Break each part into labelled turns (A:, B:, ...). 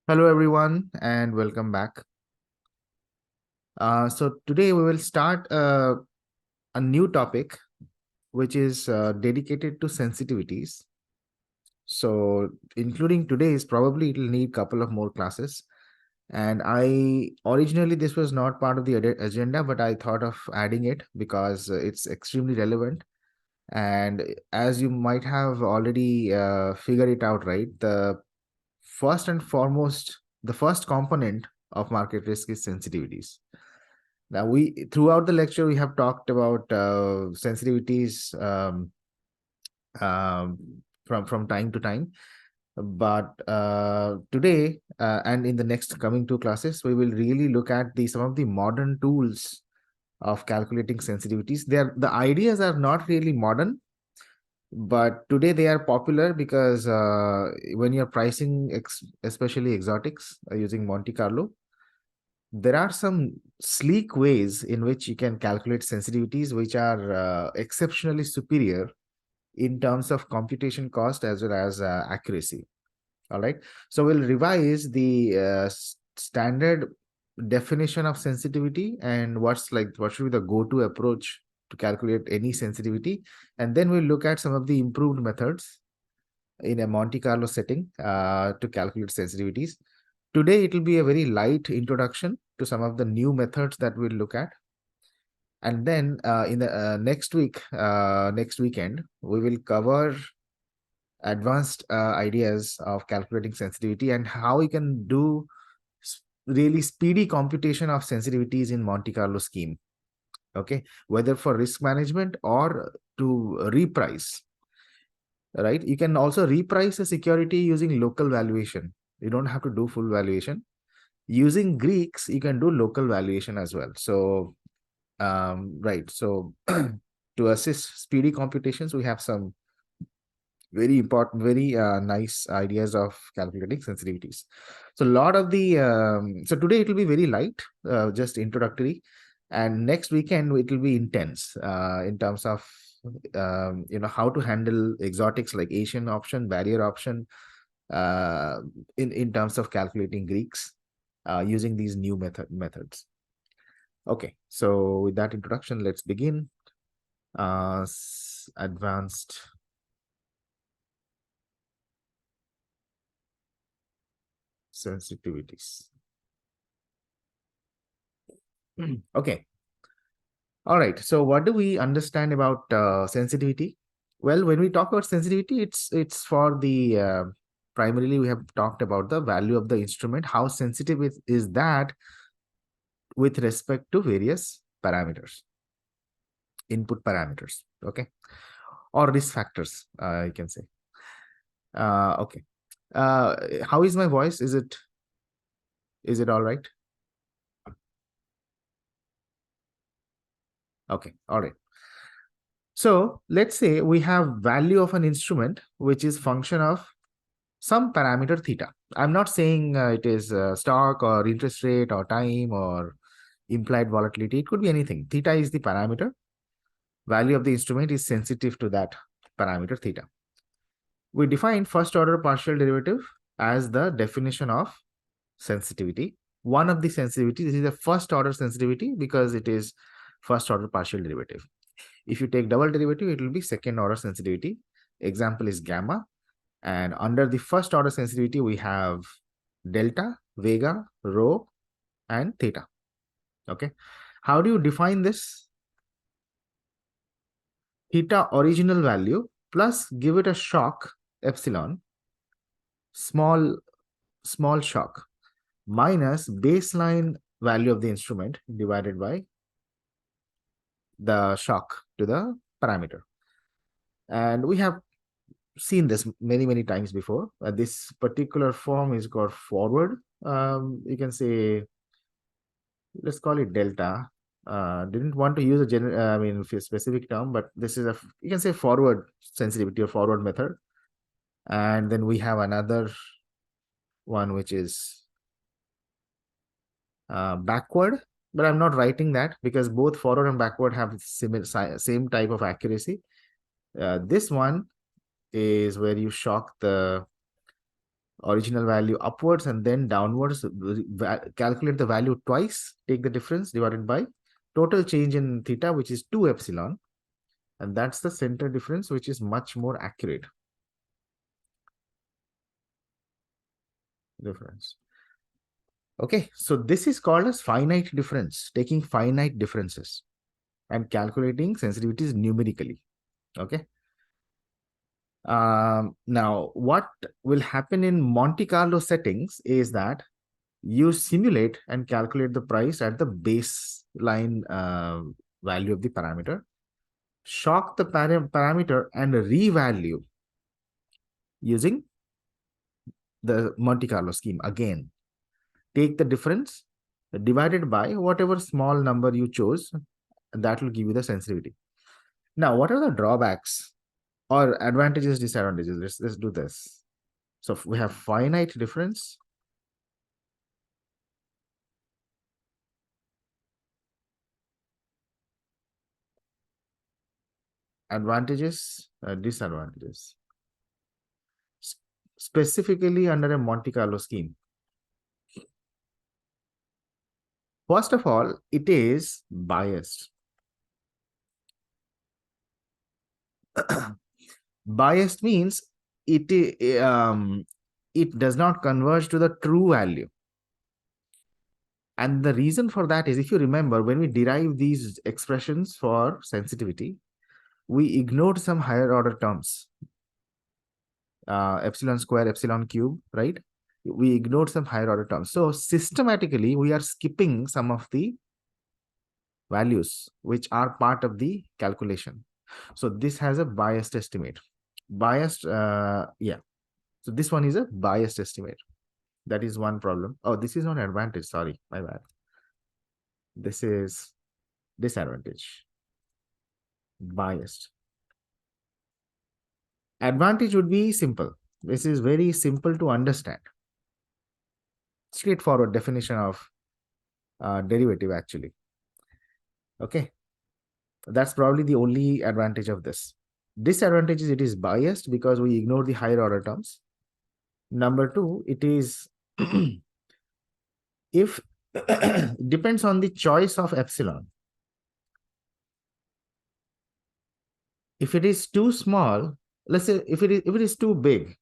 A: Hello, everyone, and welcome back. So today we will start a new topic, which is dedicated to sensitivities. So including today's, probably it'll need a couple of more classes. And I originally this was not part of the agenda, but I thought of adding it because it's extremely relevant. And as you might have already figured it out, right? First and foremost, the first component of market risk is sensitivities. Now, we throughout the lecture we have talked about sensitivities um, from time to time, but today and in the next coming two classes, we will really look at the some of the modern tools of calculating sensitivities. The ideas are not really modern, but today they are popular because when you're pricing especially exotics using Monte Carlo, there are some sleek ways in which you can calculate sensitivities which are exceptionally superior in terms of computation cost as well as accuracy. All right. So we'll revise the standard definition of sensitivity and what should be the go-to approach to calculate any sensitivity. And then we'll look at some of the improved methods in a Monte Carlo setting to calculate sensitivities. Today, it will be a very light introduction to some of the new methods that we'll look at. And then in the next weekend, we will cover advanced ideas of calculating sensitivity and how we can do really speedy computation of sensitivities in Monte Carlo scheme. Okay, whether for risk management or to reprice, right? You can also reprice a security using local valuation. You don't have to do full valuation. Using Greeks, you can do local valuation as well. So, right. So, to assist speedy computations, we have some very important, very nice ideas of calculating sensitivities. So, a lot of the so today it will be very light, just introductory, and next weekend it will be intense in terms of how to handle exotics like Asian option, barrier option, in terms of calculating Greeks using these new methods. Okay, so with that introduction, let's begin. Advanced sensitivities. Okay. All right. So what do we understand about sensitivity? Well, when we talk about sensitivity, it's for the primarily we have talked about the value of the instrument, how sensitive is that with respect to various parameters, input parameters. Okay, or risk factors, you can say. Okay. How is my voice? Is it all right? Okay, all right. So let's say we have value of an instrument which is function of some parameter theta. I'm not saying it is stock or interest rate or time or implied volatility. It could be anything. Theta is the parameter. Value of the instrument is sensitive to that parameter theta. We define first order partial derivative as the definition of sensitivity. One of the sensitivity, this is a first order sensitivity because it is first order partial derivative. If you take double derivative, it will be second order sensitivity. Example is gamma. And under the first order sensitivity, we have delta, vega, rho, and theta. Okay. How do you define this? Theta original value plus give it a shock, epsilon, small shock, minus baseline value of the instrument divided by the shock to the parameter. And we have seen this many times before. This particular form is called forward. You can say, let's call it delta. Didn't want to use a specific term, but this is you can say forward sensitivity or forward method. And then we have another one which is backward, but I'm not writing that because both forward and backward have same type of accuracy. This one is where you shock the original value upwards and then downwards, calculate the value twice, take the difference divided by total change in theta, which is 2 epsilon. And that's the center difference, which is much more accurate difference. Okay, so this is called as finite difference, taking finite differences and calculating sensitivities numerically. Okay. Now, what will happen in Monte Carlo settings is that you simulate and calculate the price at the baseline value of the parameter, shock the parameter and revalue using the Monte Carlo scheme again. Take the difference divided by whatever small number you chose, and that will give you the sensitivity. Now, what are the drawbacks or advantages, disadvantages? Let's do this. So we have finite difference. Advantages, disadvantages. Specifically under a Monte Carlo scheme. First of all, it is biased. Biased means it does not converge to the true value. And the reason for that is, if you remember, when we derive these expressions for sensitivity, we ignored some higher order terms. Epsilon square, epsilon cube, right? We ignored some higher order terms. So systematically, we are skipping some of the values which are part of the calculation. So this has a biased estimate. Biased, yeah. So this one is a biased estimate. That is one problem. Oh, this is not advantage. Sorry, my bad. This is disadvantage. Biased. Advantage would be simple. This is very simple to understand. Straightforward definition of derivative, actually. Okay. That's probably the only advantage of this. Disadvantage is it is biased because we ignore the higher order terms. Number two, it is if depends on the choice of epsilon. If it is too small, let's say if it is too big,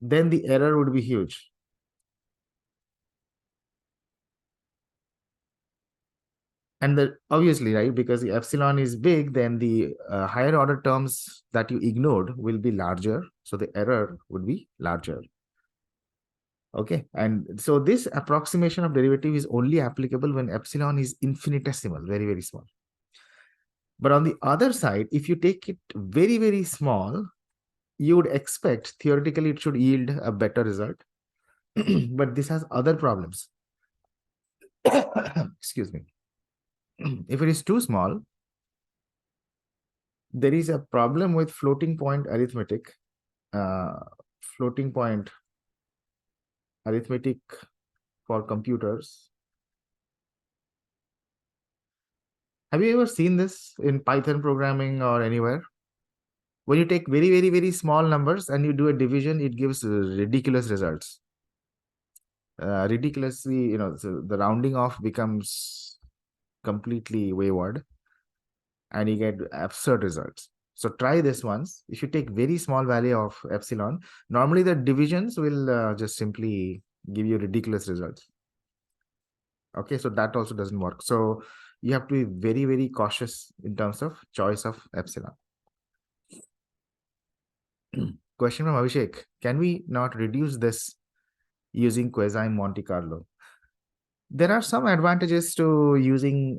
A: then the error would be huge. And obviously, right, because the epsilon is big, then the higher order terms that you ignored will be larger. So the error would be larger. Okay. And so this approximation of derivative is only applicable when epsilon is infinitesimal, very, very small. But on the other side, if you take it very, very small, you would expect theoretically it should yield a better result. But this has other problems. Excuse me. If it is too small, there is a problem with floating point arithmetic. Floating point arithmetic for computers. Have you ever seen this in Python programming or anywhere? When you take very, very, very small numbers and you do a division, it gives ridiculous results. Ridiculously, so the rounding off becomes completely wayward and you get absurd results. So try this once. If you take very small value of epsilon, normally the divisions will just simply give you ridiculous results. Okay, so that also doesn't work. So you have to be very, very cautious in terms of choice of epsilon. Question from Abhishek. Can we not reduce this using quasi Monte Carlo? There are some advantages to using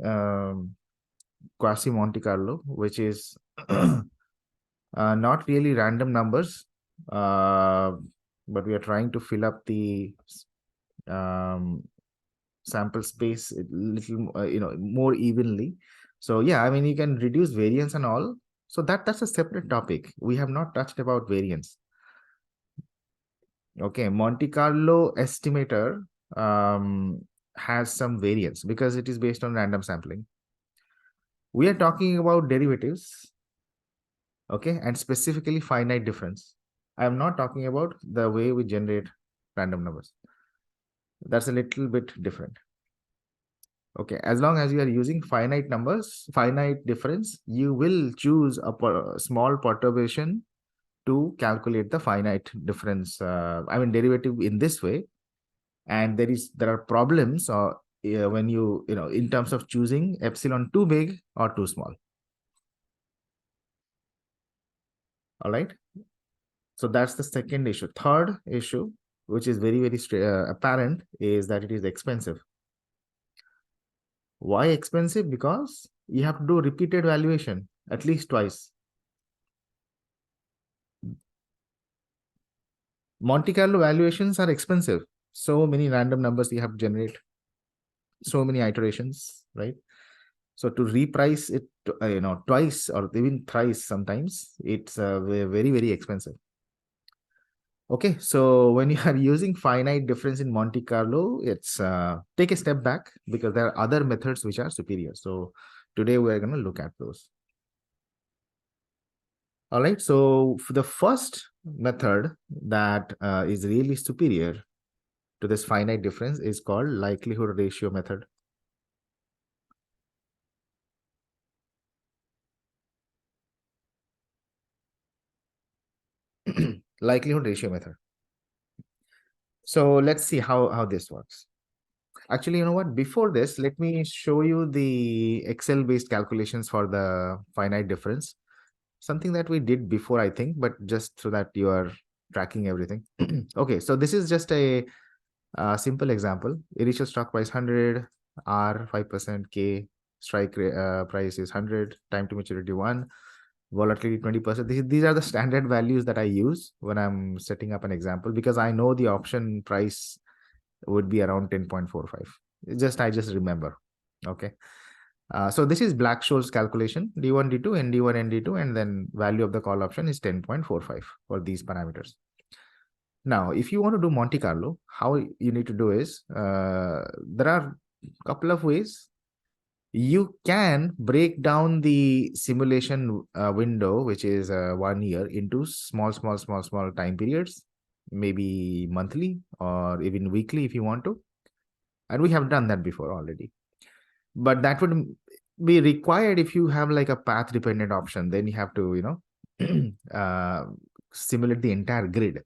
A: quasi Monte Carlo, which is not really random numbers, but we are trying to fill up the sample space a little, more evenly. So yeah, I mean, you can reduce variance and all. So that's a separate topic. We have not touched about variance. Okay, Monte Carlo estimator has some variance because it is based on random sampling. We are talking about derivatives, okay, and specifically finite difference. I am not talking about the way we generate random numbers. That's a little bit different. Okay, as long as you are using finite numbers, finite difference, you will choose a small perturbation to calculate the finite difference. I mean derivative in this way, and there are problems when you know in terms of choosing epsilon too big or too small. All right. So that's the second issue. Third issue, which is very apparent, is that it is expensive. Why expensive? Because you have to do repeated valuation at least twice. Monte Carlo valuations are expensive. So many random numbers you have to generate, so many iterations, right? So to reprice it, twice or even thrice sometimes, it's very expensive. Okay, so when you are using finite difference in Monte Carlo, it's take a step back because there are other methods which are superior. So today we're going to look at those. All right, so for the first method that is really superior to this finite difference is called likelihood ratio method. Likelihood ratio method. So let's see how this works. Actually, you know what? Before this, let me show you the Excel-based calculations for the finite difference. Something that we did before, I think, but just so that you are tracking everything. Okay, so this is just a simple example. Initial stock price 100, R 5%, K strike price is 100, time to maturity 1, volatility 20%. These are the standard values that I use when I'm setting up an example because I know the option price would be around 10.45. I just remember. Okay. So this is Black-Scholes calculation, D1, D2, ND1, ND2, and then value of the call option is 10.45 for these parameters. Now, if you want to do Monte Carlo, how you need to do is, there are a couple of ways. You can break down the simulation window, which is 1 year, into small time periods, maybe monthly or even weekly if you want to. And we have done that before already. But that would be required if you have like a path dependent option. Then you have to, simulate the entire grid.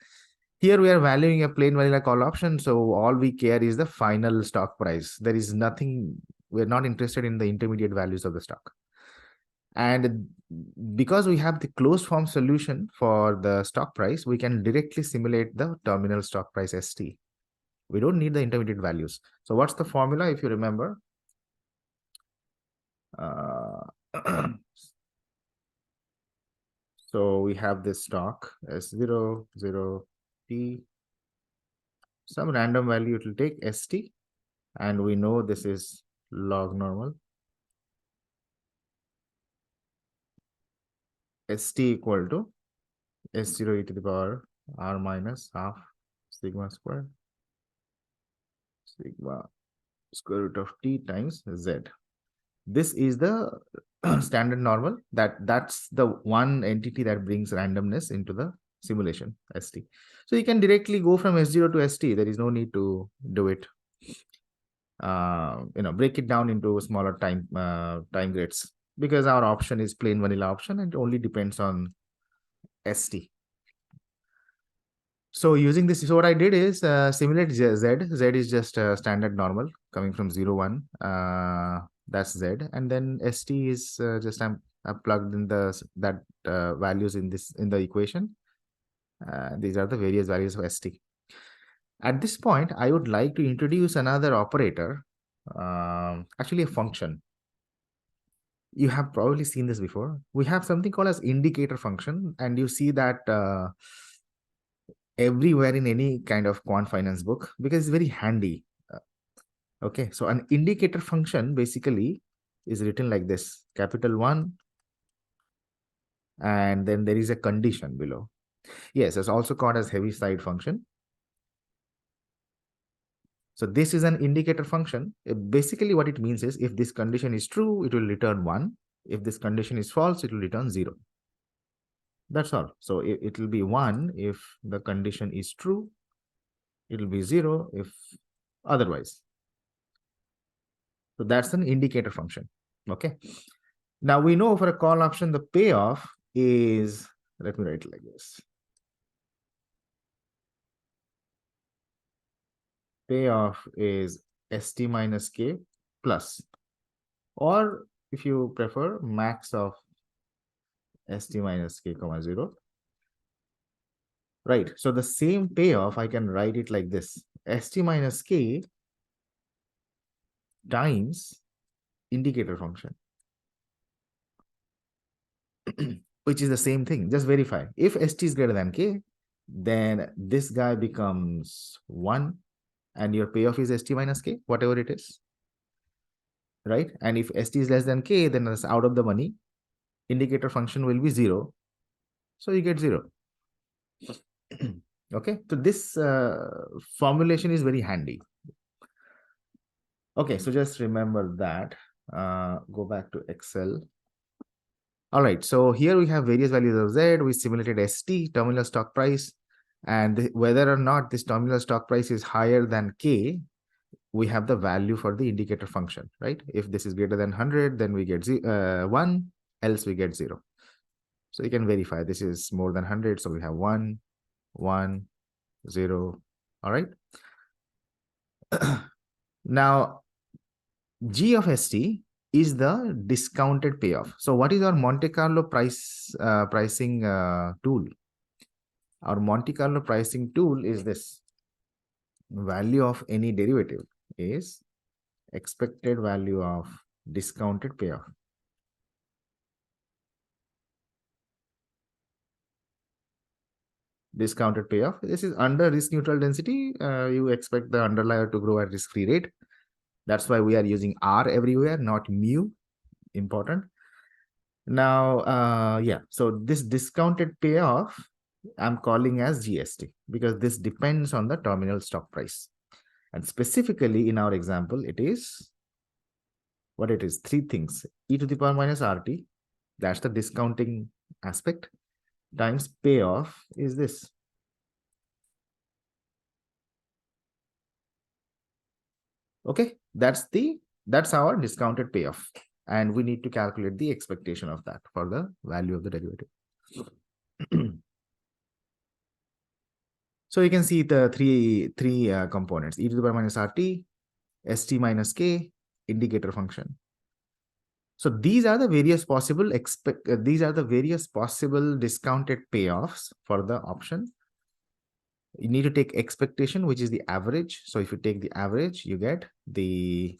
A: Here we are valuing a plain vanilla call option. So all we care is the final stock price. There is nothing, we're not interested in the intermediate values of the stock. And because we have the closed form solution for the stock price, we can directly simulate the terminal stock price ST. We don't need the intermediate values. So what's the formula if you remember? So we have this stock S0, 0, T, some random value it will take ST, and we know this is log normal. ST equal to S0 e to the power R minus half sigma square root of T times Z. This is the standard normal. That's the one entity that brings randomness into the simulation ST. So you can directly go from S0 to ST. There is no need to do it. Break it down into smaller time grids because our option is plain vanilla option and it only depends on ST. So using this, so what I did is simulate Z. Z is just a standard normal coming from 0, 1. That's Z. And then ST is just I'm plugged in that values in the equation. These are the various values of ST. At this point, I would like to introduce another operator, actually a function. You have probably seen this before. We have something called as indicator function, and you see that everywhere in any kind of quant finance book because it's very handy. Okay, so an indicator function basically is written like this: capital 1, and then there is a condition below. Yes, it's also called as Heaviside function. So this is an indicator function. Basically, what it means is if this condition is true, it will return 1. If this condition is false, it will return 0. That's all. So it will be 1 if the condition is true. It will be 0 if otherwise. So that's an indicator function. Okay. Now we know for a call option, the payoff is, let me write it like this. Payoff is st minus k plus, or if you prefer, max of st minus k comma 0. Right. So the same payoff, I can write it like this: st minus k times indicator function, which is the same thing. Just verify. If st is greater than k, then this guy becomes 1 and your payoff is st minus k, whatever it is. Right. And if st is less than k, then it's out of the money. Indicator function will be 0. So you get 0. Okay. So this formulation is very handy. Okay. So just remember that. Go back to Excel. All right, so here we have various values of Z. We simulated ST, terminal stock price, and whether or not this terminal stock price is higher than K, we have the value for the indicator function, right? If this is greater than 100, then we get 1, else we get 0. So you can verify this is more than 100, so we have 1, 1, 0, all right? Now, G of ST is the discounted payoff. So what is our Monte Carlo pricing tool? Our Monte Carlo pricing tool is this: value of any derivative is expected value of discounted payoff. Discounted payoff. This is under risk neutral density. You expect the underlier to grow at risk-free rate. That's why we are using R everywhere, not mu. Important. Now, yeah, so this discounted payoff I'm calling as GST because this depends on the terminal stock price. And specifically in our example, it is what it is: 3 things. E to the power minus RT, that's the discounting aspect, times payoff is this. Okay, that's our discounted payoff. And we need to calculate the expectation of that for the value of the derivative. So you can see the three components: e to the power minus RT, st minus k, indicator function. So these are the various possible discounted payoffs for the option. You need to take expectation, which is the average. So if you take the average, you get the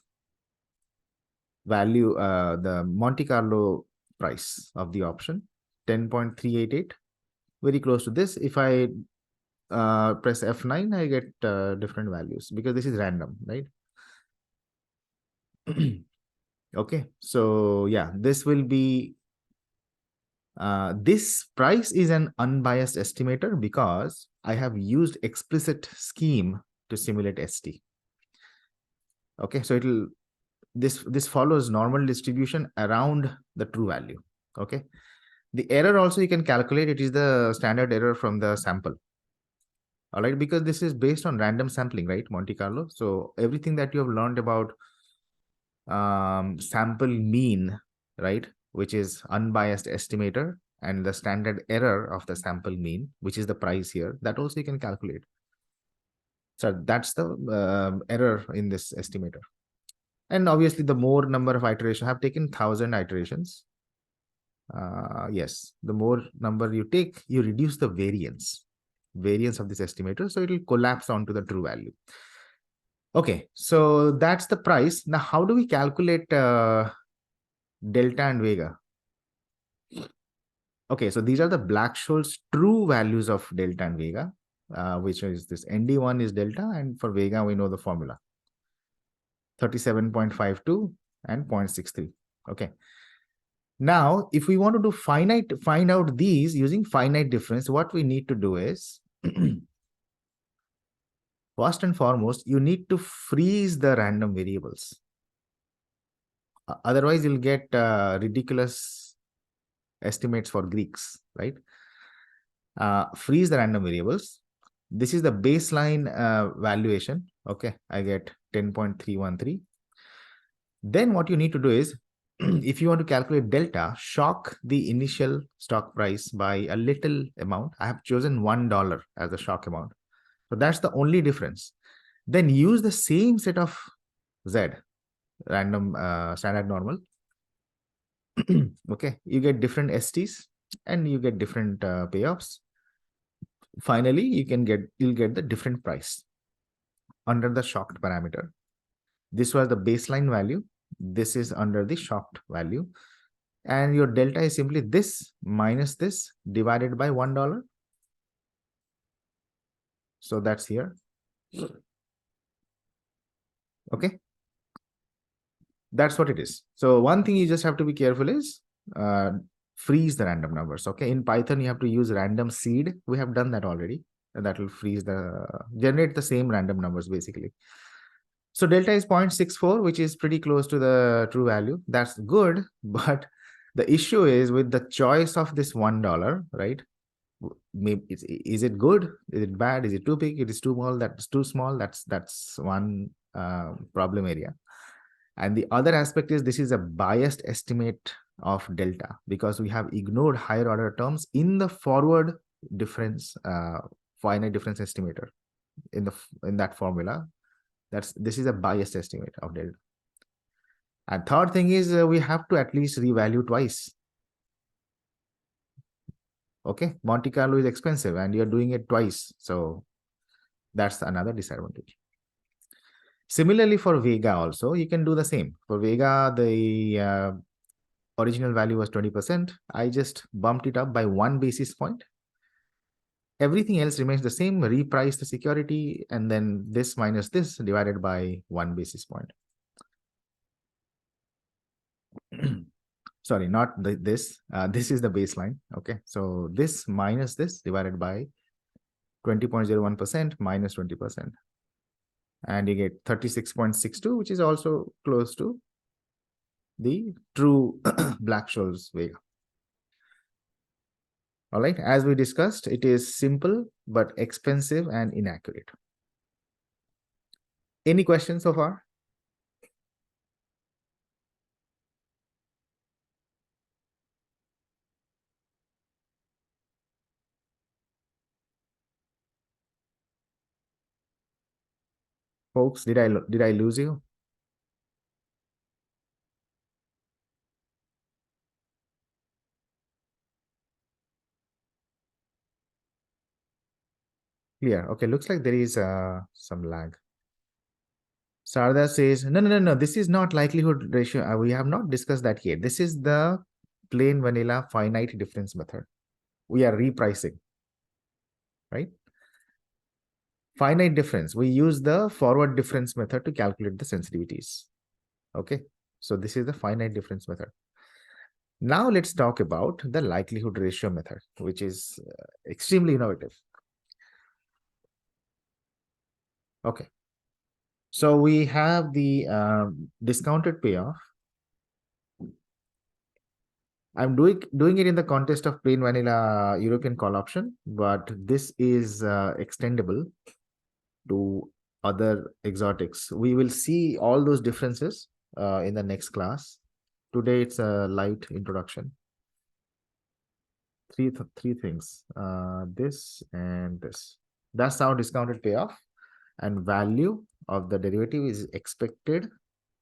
A: value, the Monte Carlo price of the option, 10.388, very close to this. If I press F9, I get different values because this is random, right? Okay, so yeah, this will be, this price is an unbiased estimator because I have used explicit scheme to simulate ST. Okay, so this follows normal distribution around the true value. Okay, the error also you can calculate. It is the standard error from the sample. All right, because this is based on random sampling, right? Monte Carlo. So everything that you have learned about sample mean, right, which is unbiased estimator, and the standard error of the sample mean, which is the price here, that also you can calculate. So that's the error in this estimator. And obviously, the more number of iterations, I have taken 1,000 iterations. Yes, the more number you take, you reduce the variance of this estimator. So it will collapse onto the true value. Okay, so that's the price. Now, how do we calculate delta and vega? Okay, so these are the Black-Scholes true values of delta and vega, which is this ND1 is delta, and for vega, we know the formula: 37.52 and 0.63. Okay. Now, if we want to do find out these using finite difference, what we need to do is, first and foremost, you need to freeze the random variables. Otherwise, you'll get ridiculous estimates for Greeks, right? freeze the random variables. This is the baseline valuation. Okay, I get 10.313. Then what you need to do is, if you want to calculate delta, shock the initial stock price by a little amount. I have chosen $1 as the shock amount. So that's the only difference. Then use the same set of Z, random standard normal. Okay, you get different STs and you get different payoffs. Finally, you'll get the different price under the shocked parameter. This was the baseline value. This is under the shocked value. And your delta is simply this minus this divided by $1. So that's here. Okay. That's what it is. So one thing you just have to be careful is freeze the random numbers. Okay. In Python, you have to use random seed. We have done that already. And that will generate the same random numbers basically. So delta is 0.64, which is pretty close to the true value. That's good. But the issue is with the choice of this $1, right? Maybe is it good? Is it bad? Is it too big? It is too small. That's too small. That's one problem area. And the other aspect is this is a biased estimate of delta because we have ignored higher order terms in the forward difference, finite difference estimator in that formula. This is a biased estimate of delta. And third thing is we have to at least revalue twice. Okay, Monte Carlo is expensive and you're doing it twice. So that's another disadvantage. Similarly for Vega also, you can do the same. For Vega, the original value was 20%. I just bumped it up by 1 basis point. Everything else remains the same, reprice the security, and then this minus this divided by 1 basis point. Sorry, not this. This is the baseline. Okay, so this minus this divided by 20.01% minus 20%. And you get 36.62, which is also close to the true Black-Scholes Vega. All right, as we discussed, it is simple but expensive and inaccurate. Any questions so far? Folks, did I lose you? Clear. Okay, looks like there is some lag. Sarda says, no. This is not likelihood ratio. We have not discussed that yet. This is the plain vanilla finite difference method. We are repricing, right? Finite difference. We use the forward difference method to calculate the sensitivities. Okay, so this is the finite difference method. Now let's talk about the likelihood ratio method, which is extremely innovative. Okay, so we have the discounted payoff. I'm doing it in the context of plain vanilla European call option, but this is extendable to other exotics. We will see all those differences in the next class. Today it's a light introduction. Three things, this and this. That's our discounted payoff, and value of the derivative is expected.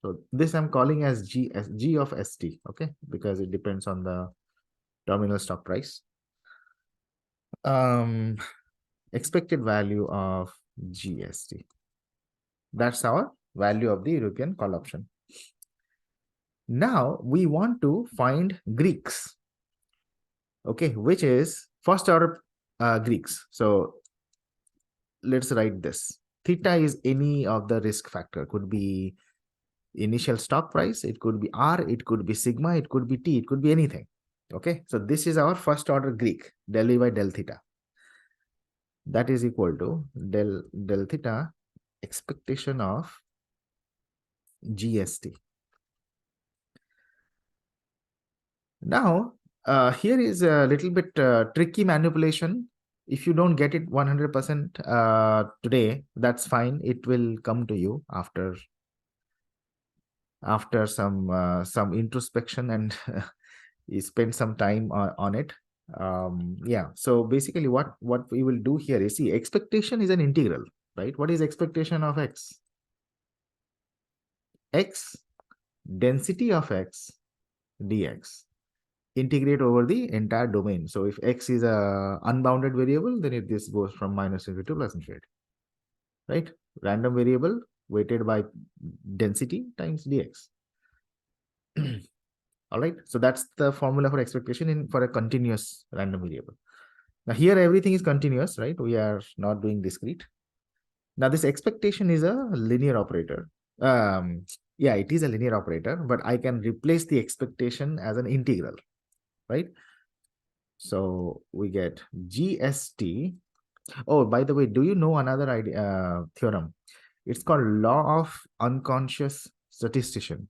A: So this I'm calling as G of ST, okay, because it depends on the terminal stock price. Expected value of GST. That's our value of the European call option. Now we want to find Greeks, okay, which is first order Greeks. So let's write this. Theta is any of the risk factor. Could be initial stock price, it could be R, it could be sigma, it could be T, it could be anything. Okay, so this is our first order Greek, del E by del theta. That is equal to del theta expectation of GST. Now, here is a little bit tricky manipulation If you don't get it 100% today, that's fine. It will come to you after some introspection, and you spend some time on it. Yeah, so basically what we will do here is, see, expectation is an integral, right? What is expectation of x? X, density of x dx, integrate over the entire domain. So if x is a unbounded variable, then this goes from minus infinity to plus infinity, right? Random variable weighted by density times dx. All right, so that's the formula for expectation in for a continuous random variable. Now here everything is continuous, right? We are not doing discrete. Now this expectation is a linear operator. Yeah, it is a linear operator, but I can replace the expectation as an integral, right? So we get GST. Oh, by the way, do you know another idea, theorem? It's called law of unconscious statistician.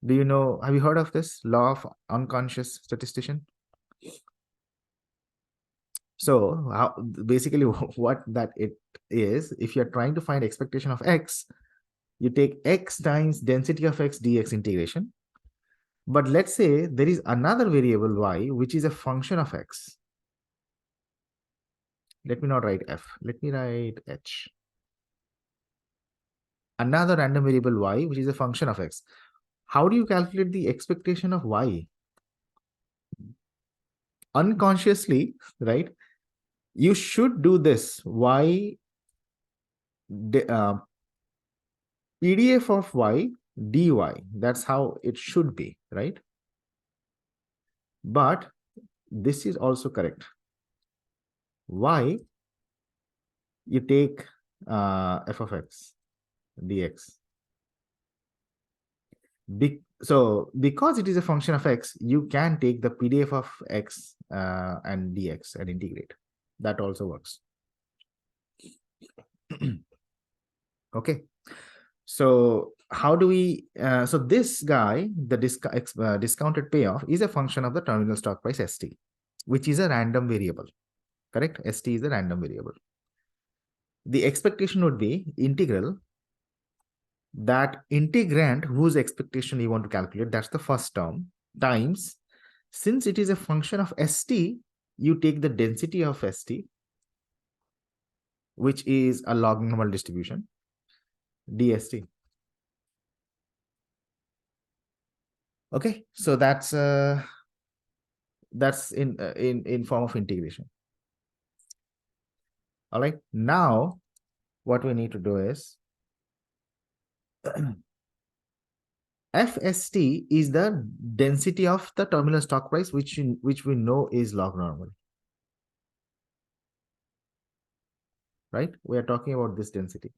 A: Do you know, have you heard of this law of unconscious statistician? So basically what that it is, if you're trying to find expectation of x, you take x times density of x dx integration. But let's say there is another variable y, which is a function of x. Let me not write f, let me write h. Another random variable y, which is a function of x. How do you calculate the expectation of y? Unconsciously, right? You should do this. Y, PDF of y dy. That's how it should be, right? But this is also correct. Y, you take f of x dx. So because it is a function of x, you can take the PDF of x and dx and integrate. That also works. Okay. So how do we, so this guy, the discounted payoff is a function of the terminal stock price ST, which is a random variable, correct? ST is a random variable. The expectation would be integral, that integrand whose expectation you want to calculate, that's the first term, times, since it is a function of ST, you take the density of ST, which is a log normal distribution, dst. Okay, so that's in form of integration. All right, now what we need to do is FST is the density of the terminal stock price, which we know is log normal, right? We are talking about this density.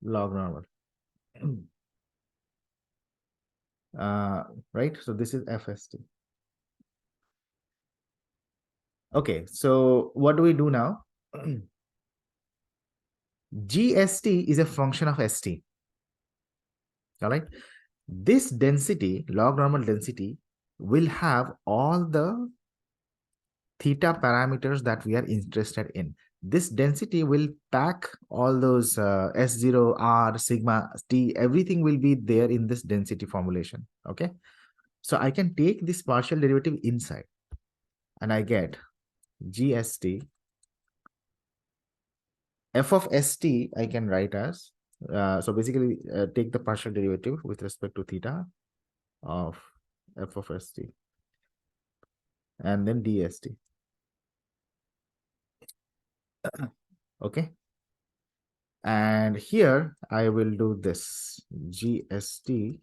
A: Log normal. Right? So this is FST. Okay, so what do we do now? GST is a function of ST. All right. This density, log normal density, will have all the theta parameters that we are interested in. This density will pack all those S0, R, sigma, T, everything will be there in this density formulation. Okay. So I can take this partial derivative inside and I get GST. F of ST I can write as, so basically take the partial derivative with respect to theta of F of ST and then DST. Okay. And here I will do this GST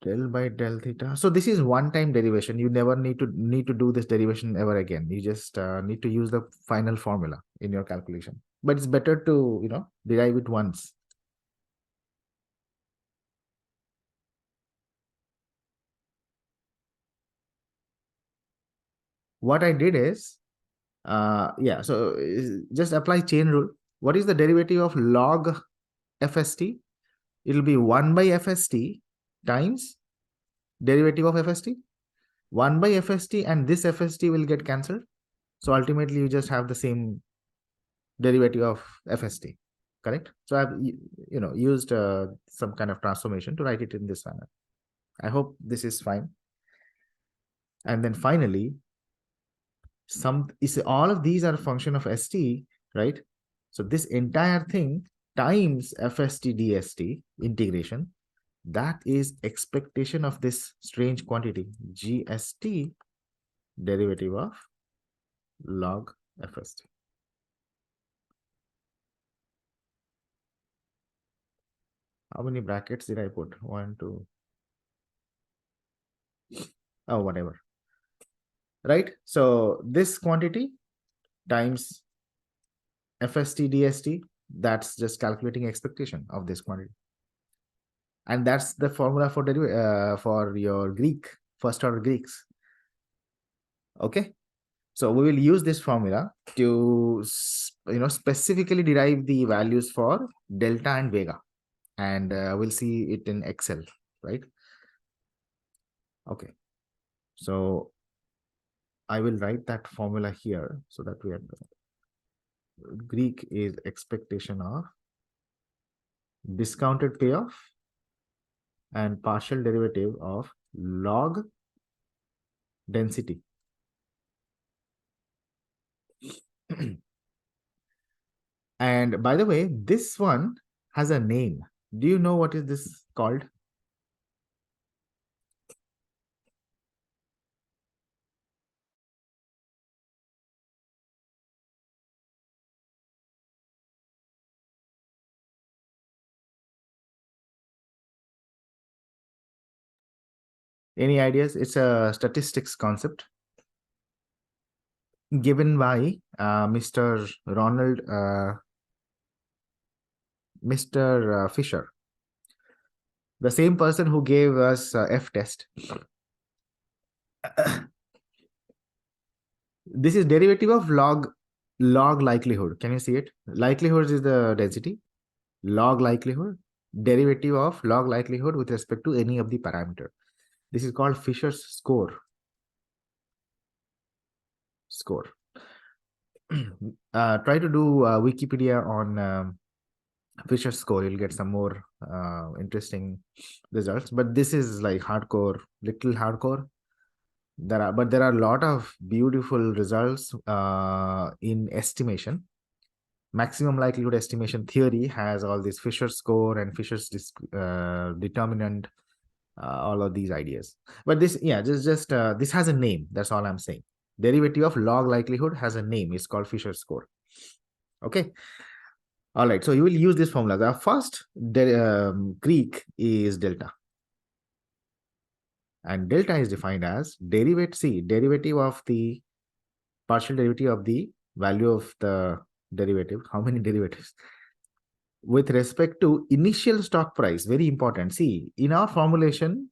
A: del by del theta. So this is one-time derivation. You never need to do this derivation ever again. You just need to use the final formula in your calculation. But it's better to, derive it once. What I did is Yeah, so just apply chain rule. What is the derivative of log FST? It will be 1 by FST times derivative of FST. 1 by FST and this FST will get cancelled. So ultimately, you just have the same derivative of FST, correct? So I've used some kind of transformation to write it in this manner. I hope this is fine. And then finally, all of these are a function of ST, right? So this entire thing times FST DST integration, that is expectation of this strange quantity GST derivative of log FST. How many brackets did I put? 1, 2. Oh, whatever. Right? So this quantity times FST DST, that's just calculating expectation of this quantity. And that's the formula for your Greek, first order Greeks. Okay. So we will use this formula to specifically derive the values for delta and vega. And we'll see it in Excel, right? Okay. So I will write that formula here so that we have Greek is expectation of discounted payoff and partial derivative of log density. And by the way, this one has a name. Do you know what is this called? Any ideas? It's a statistics concept given by Mr. Ronald, Mr. Fisher, the same person who gave us F test. This is derivative of log likelihood. Can you see it? Likelihood is the density. Log likelihood, derivative of log likelihood with respect to any of the parameter. This is called Fisher's score. Try to do Wikipedia on Fisher's score. You'll get some more interesting results. But this is like hardcore, little hardcore. There are a lot of beautiful results in estimation. Maximum likelihood estimation theory has all this Fisher score and Fisher's determinant, all of these ideas. But this, yeah, just this has a name. That's all I'm saying. Derivative of log likelihood has a name. It's called Fisher score. Okay. All right. So you will use this formula. The first Greek is delta. And delta is defined as derivative of the partial derivative of the value of the derivative. How many derivatives? With respect to initial stock price, very important. See, in our formulation,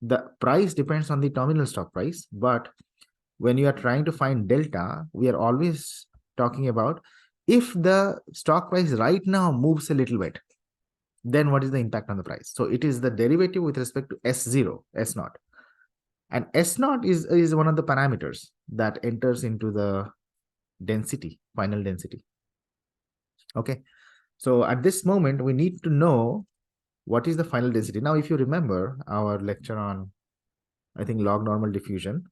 A: the price depends on the terminal stock price. But when you are trying to find delta, we are always talking about if the stock price right now moves a little bit, then what is the impact on the price? So it is the derivative with respect to S0, S0. And S0 is one of the parameters that enters into the density, final density. Okay. So at this moment, we need to know what is the final density. Now, if you remember our lecture on, I think, log normal diffusion,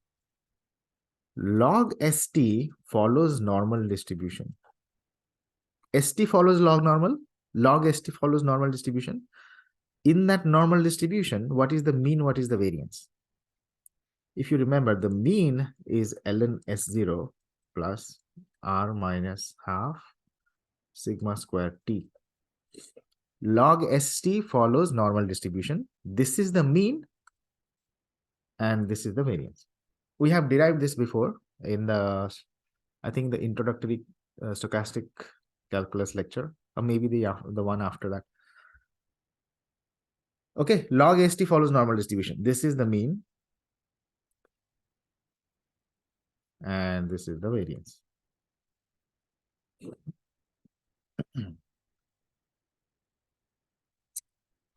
A: log ST follows normal distribution. ST follows log normal, log ST follows normal distribution. In that normal distribution, what is the mean, what is the variance? If you remember, the mean is ln S0 plus R minus half sigma square T. Log ST follows normal distribution. This is the mean and this is the variance. We have derived this before in the, I think, the introductory stochastic calculus lecture, or maybe the one after that. Okay, log ST follows normal distribution. This is the mean and this is the variance.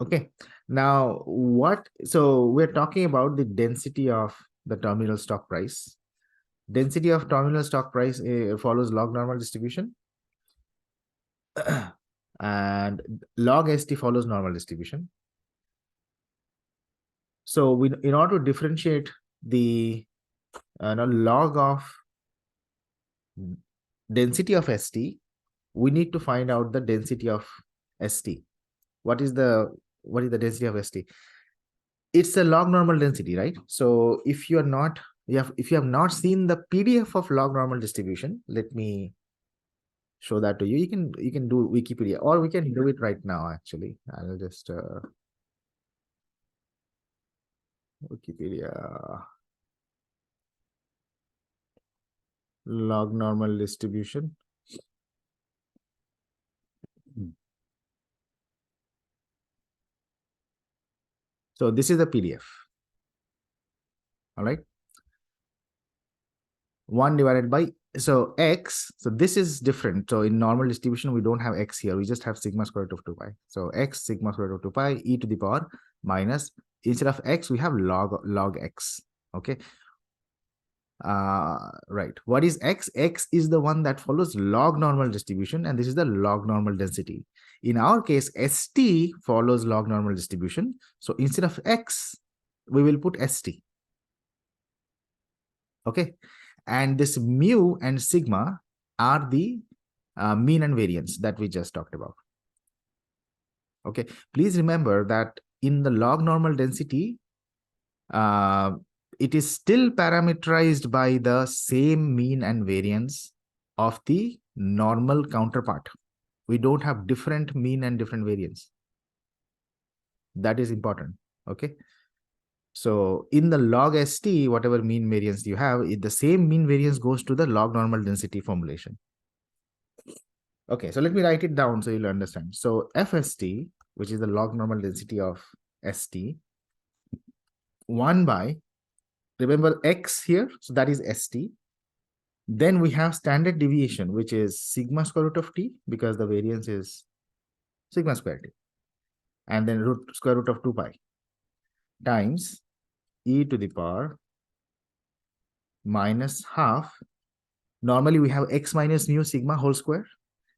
A: Okay. Now, so we're talking about the density of the terminal stock price. Density of terminal stock price follows log normal distribution, and log ST follows normal distribution. So in order to differentiate the log of density of ST, we need to find out the density of ST. What is the density of ST? It's a log normal density, right? So if you have not seen the PDF of log normal distribution, let me show that to you. You can do Wikipedia, or we can do it right now. Actually, I'll just Wikipedia log normal distribution. So this is the PDF. All right. 1 divided by, so x, so this is different. So in normal distribution, we don't have x here. We just have sigma square root of 2 pi. So x sigma square root of 2 pi e to the power minus, instead of x, we have log x. Okay. Right. What is x? X is the one that follows log normal distribution, and this is the log normal density. In our case, ST follows log normal distribution. So instead of x, we will put ST. Okay. And this mu and sigma are the mean and variance that we just talked about. Okay. Please remember that in the log normal density, it is still parameterized by the same mean and variance of the normal counterpart. We don't have different mean and different variance. That is important. Okay. So in the log ST, whatever mean variance you have, the same mean variance goes to the log normal density formulation. Okay, so let me write it down so you'll understand. So FST, which is the log normal density of ST, 1 by, remember x here, so that is ST. Then we have standard deviation, which is sigma square root of t, because the variance is sigma square t. And then square root of 2 pi times e to the power minus half. Normally we have x minus mu sigma whole square.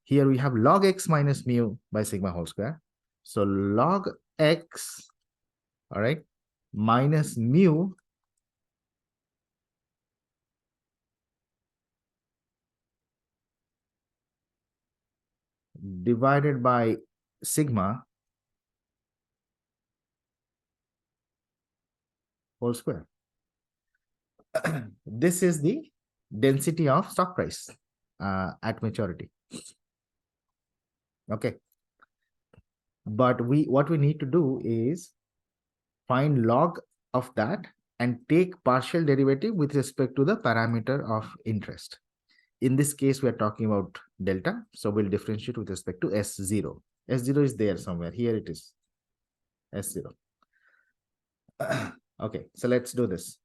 A: Here we have log x minus mu by sigma whole square. So log x, all right, minus mu divided by sigma whole square. This is the density of stock price at maturity. Okay. But what we need to do is find log of that and take partial derivative with respect to the parameter of interest. In this case, we are talking about delta. So we'll differentiate with respect to S0. S0 is there somewhere. Here it is. S0. Okay, so let's do this.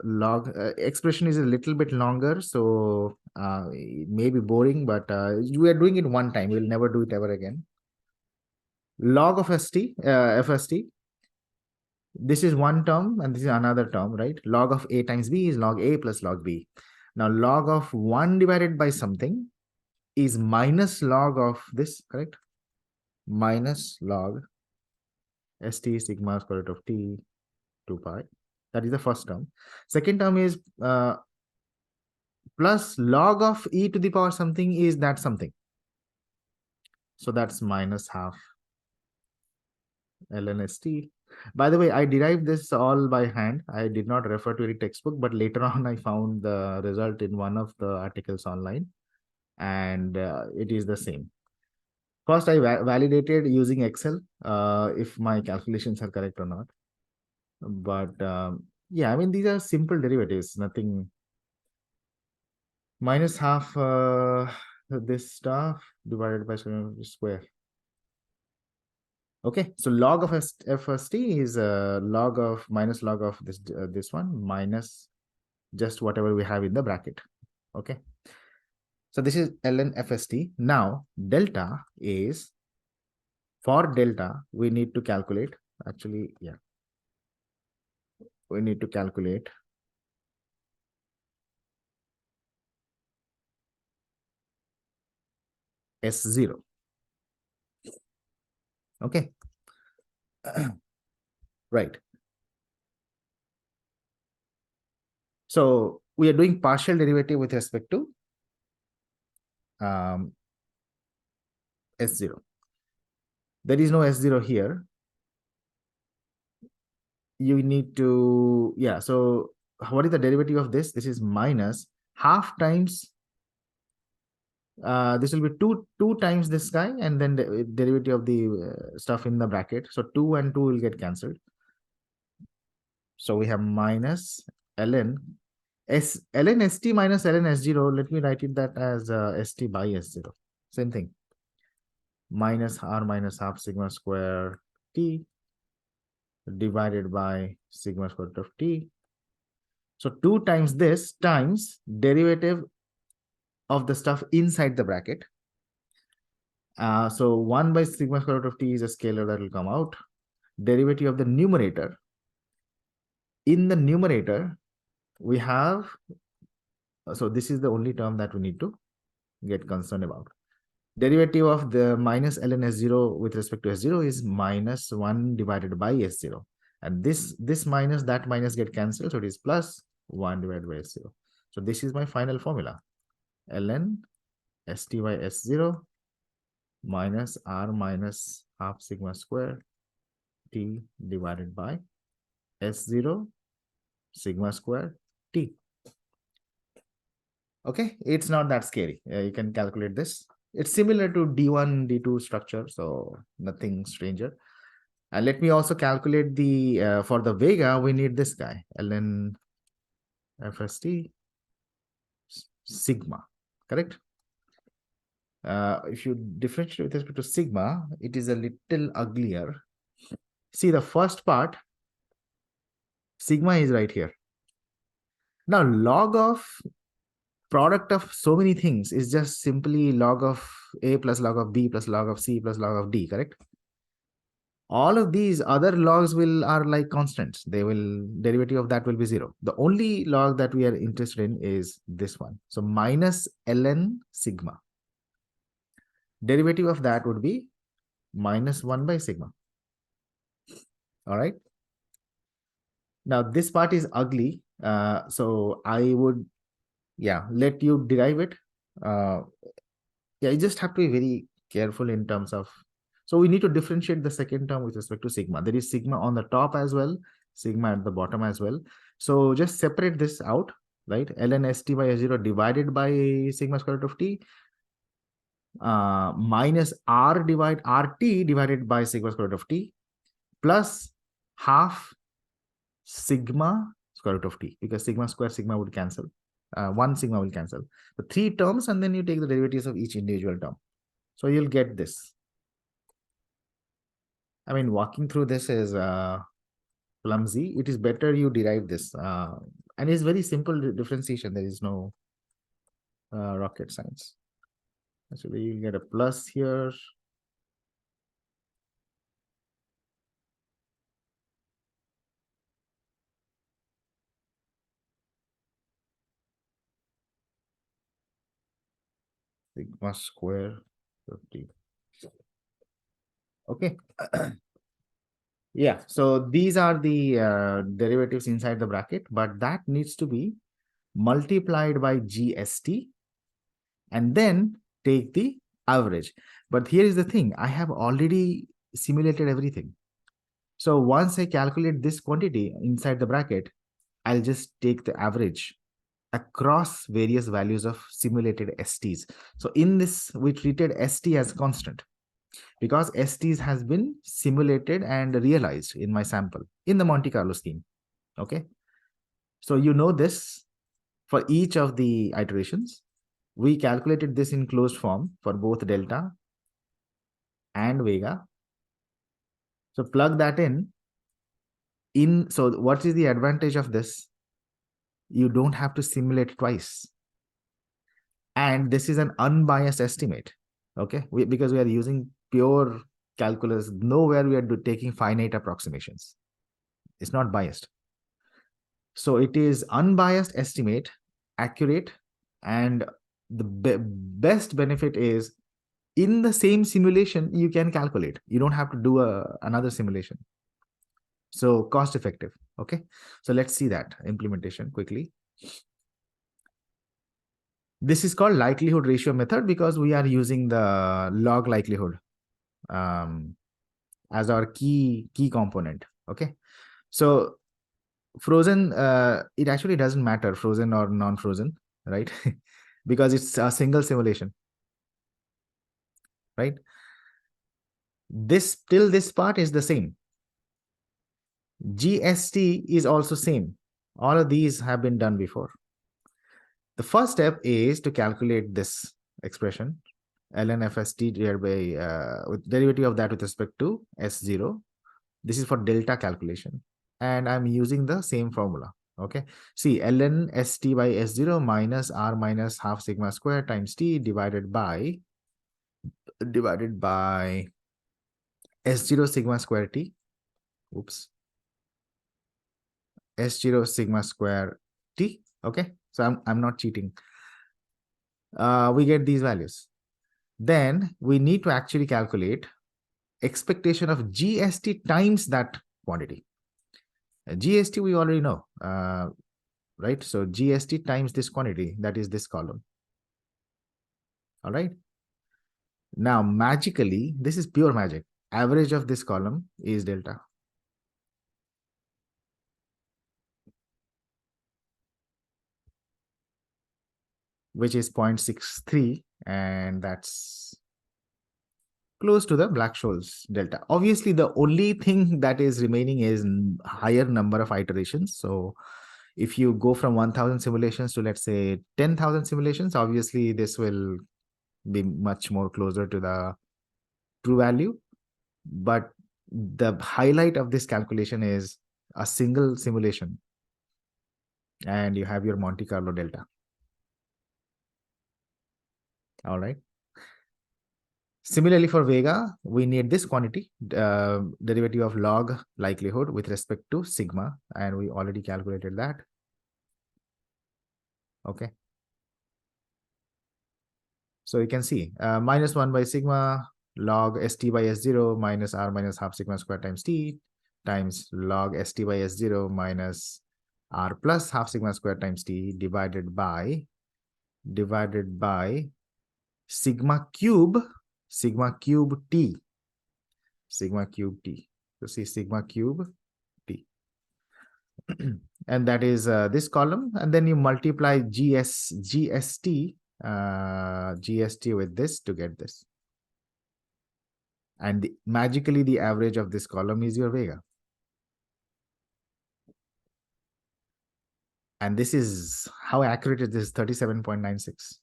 A: Log expression is a little bit longer, so it may be boring, but we are doing it one time. We'll never do it ever again. Log of FST. This is one term and this is another term, right? Log of A times B is log A plus log B. Now, log of 1 divided by something is minus log of this, correct? Minus log ST sigma square root of T 2 pi. That is the first term. Second term is plus log of e to the power something is that something. So that's minus half ln ST. By the way, I derived this all by hand. I did not refer to any textbook, but later on I found the result in one of the articles online, and it is the same. First, I validated using Excel if my calculations are correct or not. But yeah, I mean, these are simple derivatives, nothing. Minus half this stuff divided by square. Okay, so log of FST is log of minus log of this one minus just whatever we have in the bracket. Okay. So this is ln fst. Now delta is, for delta, we need to calculate, actually, yeah, we need to calculate S0. Okay. Right. So we are doing partial derivative with respect to um, S0. There is no S0 here. You need to, yeah. So what is the derivative of this? This is minus half times, this will be two times this guy, and then the derivative of the stuff in the bracket. So 2 and 2 will get cancelled. So we have minus ln ln st minus ln s0. Let me write it that as st by s0. Same thing. Minus r minus half sigma square t divided by sigma square root of t. So 2 times this times derivative of the stuff inside the bracket. So 1 by sigma square root of t is a scalar that will come out. Derivative of the numerator. In the numerator, we have, so this is the only term that we need to get concerned about. Derivative of the minus ln s0 with respect to s0 is minus 1 divided by s0. And this minus, that minus get cancelled. So it is plus 1 divided by s0. So this is my final formula. ln st by s0 minus r minus half sigma square t divided by s0 sigma square t. Okay, it's not that scary. You can calculate this. It's similar to D1, D2 structure, so nothing stranger. And let me also calculate the, for the vega, we need this guy, ln fst sigma, correct? If you differentiate with respect to sigma, it is a little uglier. See, the first part, sigma is right here. Now, log of product of so many things is just simply log of a plus log of b plus log of c plus log of d, correct? All of these other logs are like constants. They will, derivative of that will be 0. The only log that we are interested in is this one. So minus ln sigma. Derivative of that would be minus 1 by sigma. All right. Now this part is ugly. So I would, yeah, let you derive it. Yeah, you just have to be very careful in terms of, so we need to differentiate the second term with respect to sigma. There is sigma on the top as well, sigma at the bottom as well. So just separate this out, right? ln st by s0 divided by sigma square root of t minus rt divided by sigma square root of t plus half sigma square root of t, because sigma would cancel. One sigma will cancel. The 3 terms, and then you take the derivatives of each individual term. So you'll get this. I mean, walking through this is clumsy. It is better you derive this. And it's very simple differentiation. There is no rocket science. Actually, you'll get a plus here. Sigma square 50. Okay. Yeah, so these are the derivatives inside the bracket, but that needs to be multiplied by GST and then take the average. But here is the thing, I have already simulated everything. So once I calculate this quantity inside the bracket, I'll just take the average across various values of simulated STs. So in this, we treated ST as constant because STs has been simulated and realized in my sample in the Monte Carlo scheme. Okay. So you know this for each of the iterations. We calculated this in closed form for both delta and vega. So plug that in. So what is the advantage of this? You don't have to simulate twice. And this is an unbiased estimate. Okay, because we are using pure calculus, nowhere we are taking finite approximations. It's not biased. So it is unbiased estimate, accurate, and the best benefit is in the same simulation you can calculate. You don't have to do another simulation. So cost effective. Okay, so let's see that implementation quickly. This is called likelihood ratio method because we are using the log likelihood as our key component. Okay, so frozen, it actually doesn't matter frozen or non-frozen, right? Because it's a single simulation, right? This till this part is the same. GST is also same. All of these have been done before. The first step is to calculate this expression, ln fst divided by with derivative of that with respect to s0. This is for delta calculation, and I'm using the same formula. Okay, see, ln st by s0 minus r minus half sigma square times t divided by s0 sigma square t. Oops, s0 sigma square t. Okay, so I'm not cheating. We get these values. Then we need to actually calculate expectation of GST times that quantity. GST we already know, right? So GST times this quantity, that is this column. All right. Now, magically, this is pure magic. Average of this column is delta. Which is 0.63, and that's close to the Black-Scholes delta. Obviously, the only thing that is remaining is higher number of iterations. So if you go from 1,000 simulations to, let's say, 10,000 simulations, obviously this will be much more closer to the true value. But the highlight of this calculation is a single simulation, and you have your Monte Carlo delta. All right. Similarly, for Vega, we need this quantity, derivative of log likelihood with respect to sigma, and we already calculated that. Okay. So you can see minus 1 by sigma log st by s0 minus r minus half sigma square times t times log st by s0 minus r plus half sigma square times t divided by sigma cube t. Sigma cube t. So see sigma cube t. And that is this column, and then you multiply GST with this to get this. And magically, the average of this column is your Vega. And this is how accurate it is, 37.96.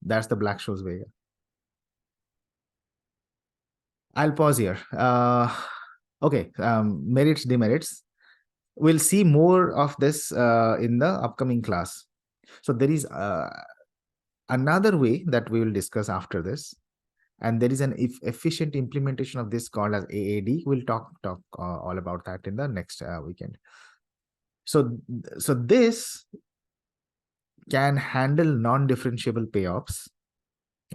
A: That's the Black-Scholes Vega. I'll pause here. Okay, merits, demerits. We'll see more of this in the upcoming class. So there is another way that we will discuss after this. And there is an efficient implementation of this called as AAD. We'll talk all about that in the next weekend. So this can handle non-differentiable payoffs.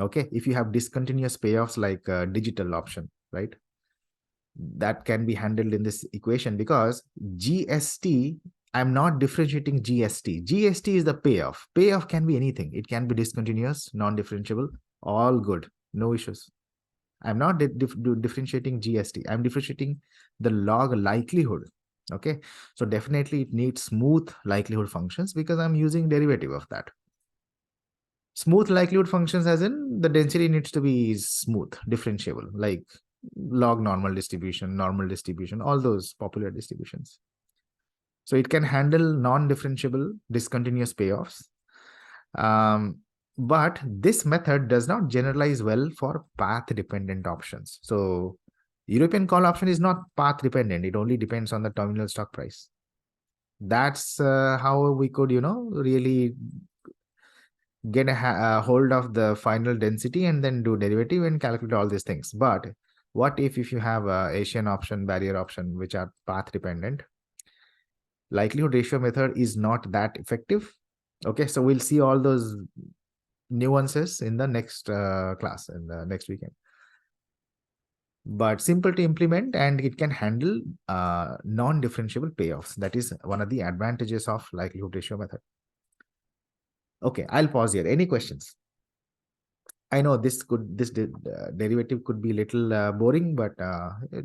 A: Okay, if you have discontinuous payoffs like digital option, right? That can be handled in this equation because GST, I'm not differentiating GST. GST is the payoff. Payoff can be anything. It can be discontinuous, non-differentiable, all good, no issues. I'm not differentiating GST. I'm differentiating the log likelihood. Okay, so definitely it needs smooth likelihood functions because I'm using derivative of that. Smooth likelihood functions as in the density needs to be smooth, differentiable, like log normal distribution, all those popular distributions. So it can handle non-differentiable discontinuous payoffs. But this method does not generalize well for path-dependent options. So European call option is not path-dependent. It only depends on the terminal stock price. That's how we could, really get a hold of the final density and then do derivative and calculate all these things. But what if you have a Asian option, barrier option, which are path dependent? Likelihood ratio method is not that effective. Okay, so we'll see all those nuances in the next class, in the next weekend. But simple to implement, and it can handle non-differentiable payoffs. That is one of the advantages of likelihood ratio method. Okay, I'll pause here. Any questions? I know this derivative could be a little boring, but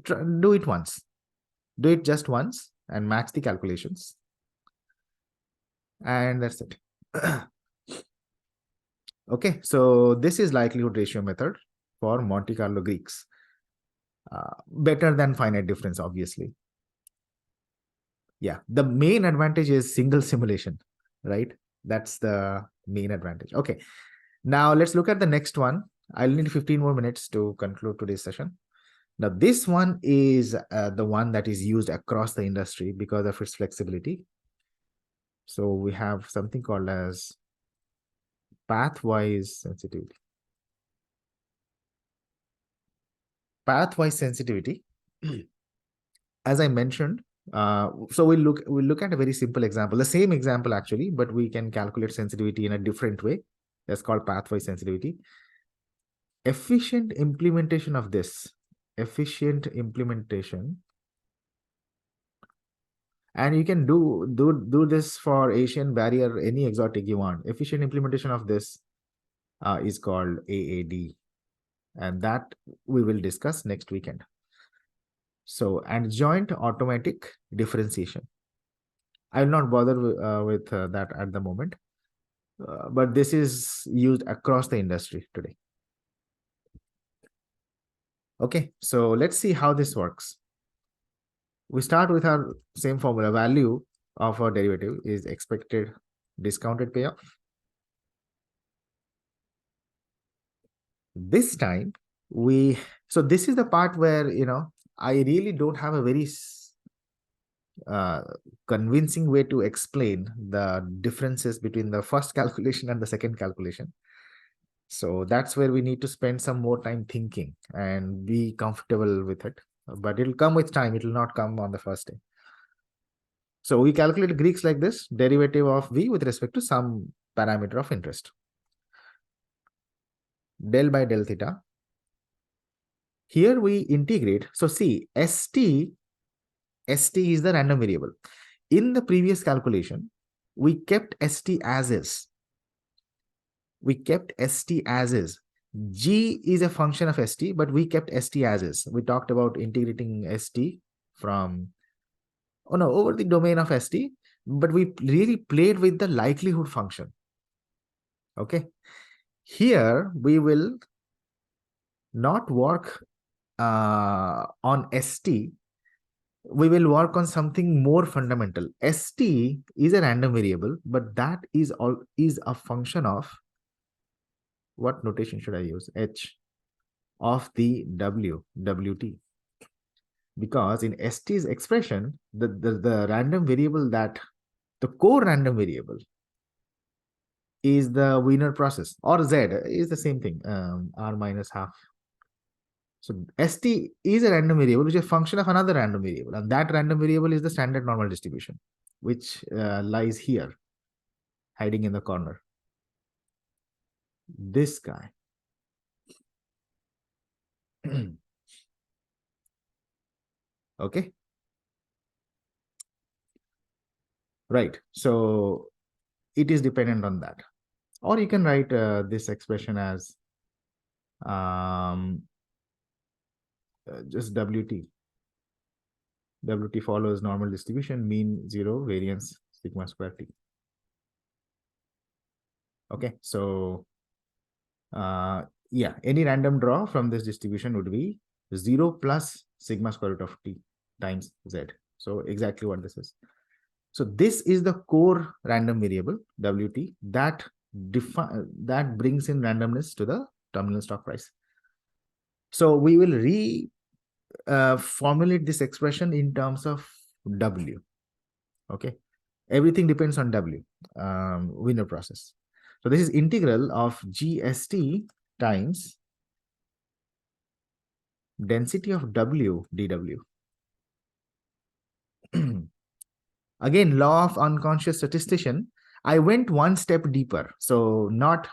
A: do it once. Do it just once and match the calculations. And that's it. Okay, so this is likelihood ratio method for Monte Carlo Greeks. Better than finite difference, obviously. Yeah, the main advantage is single simulation, right? That's the main advantage. Okay, now let's look at the next one. I'll need 15 more minutes to conclude today's session. Now, this one is the one that is used across the industry because of its flexibility. So we have something called as pathwise sensitivity. Pathwise sensitivity, as I mentioned, so we'll look at a very simple example, the same example actually, but we can calculate sensitivity in a different way. That's called pathwise sensitivity. Efficient implementation of this, efficient implementation, and you can do this for Asian barrier, any exotic you want. Efficient implementation of this is called AAD, and that we will discuss next weekend. So, and joint automatic differentiation. I will not bother with that at the moment, but this is used across the industry today. Okay, so let's see how this works. We start with our same formula. Value of our derivative is expected discounted payoff. This time so this is the part where, I really don't have a very convincing way to explain the differences between the first calculation and the second calculation. So that's where we need to spend some more time thinking and be comfortable with it. But it'll come with time. It will not come on the first day. So we calculate Greeks like this: derivative of v with respect to some parameter of interest. Del by del theta. Here we integrate. So see, st is the random variable. In the previous calculation, we kept st as is. We kept st as is. G is a function of st, but we kept st as is. We talked about integrating st from, over the domain of st, but we really played with the likelihood function. Okay. Here, we will not work on st. We will work on something more fundamental. St is a random variable, but that is a function of, what notation should I use? H of the wt. Because in st's expression, the random variable, that the core random variable is the Wiener process, or z is the same thing, r minus half. So st is a random variable which is a function of another random variable, and that random variable is the standard normal distribution, which lies here, hiding in the corner. This guy. Okay. Right. So it is dependent on that. Or you can write this expression as just wt. Wt follows normal distribution, mean 0, variance sigma square t. Okay, so yeah, any random draw from this distribution would be 0 plus sigma square root of t times z. So exactly what this is. So this is the core random variable wt that brings in randomness to the terminal stock price. So we will formulate this expression in terms of w. Okay, everything depends on w, Wiener process. So this is integral of GST times density of W dW. Again, law of unconscious statistician. I went one step deeper. So not,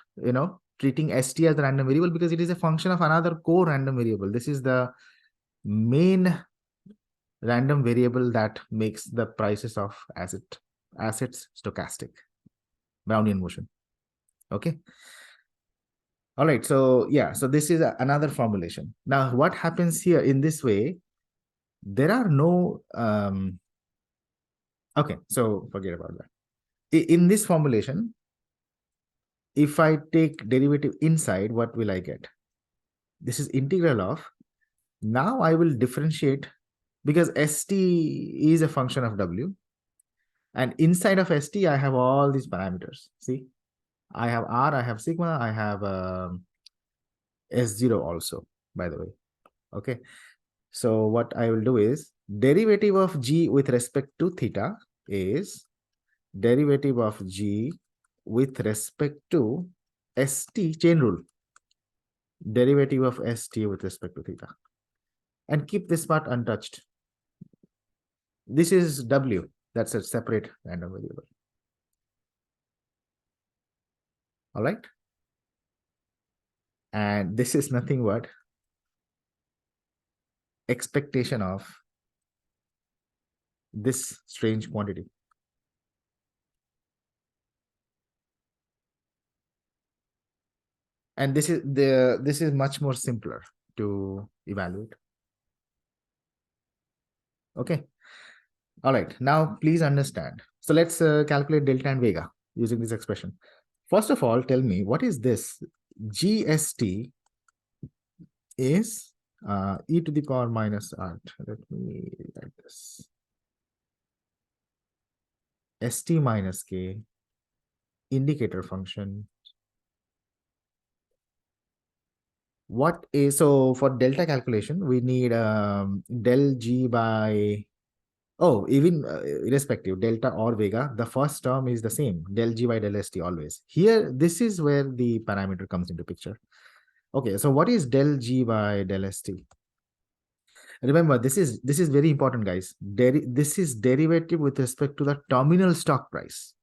A: treating ST as the random variable because it is a function of another core random variable. This is the main random variable that makes the prices of assets stochastic, Brownian motion. Okay. All right. So yeah, so this is another formulation. Now, what happens here in this way, there are no, okay, so forget about that. In this formulation, if I take derivative inside, what will I get? This is integral of, now I will differentiate because ST is a function of W. And inside of ST, I have all these parameters. See, I have R, I have sigma, I have S0 also, by the way. Okay. So what I will do is derivative of G with respect to theta is derivative of G with respect to ST, chain rule, derivative of ST with respect to theta. And keep this part untouched. This is W. That's a separate random variable. All right. And this is nothing but expectation of this strange quantity. And this is much more simpler to evaluate. Okay. All right. Now, please understand. So let's calculate delta and vega using this expression. First of all, tell me what is this? GST is e to the power minus art. Let me write this. ST minus K indicator function. What is, so for delta calculation, we need del G by, oh, even irrespective, delta or vega, the first term is the same, del G by del ST always. Here, this is where the parameter comes into picture. Okay, so what is del G by del ST? Remember, this is very important, guys. This is derivative with respect to the terminal stock price.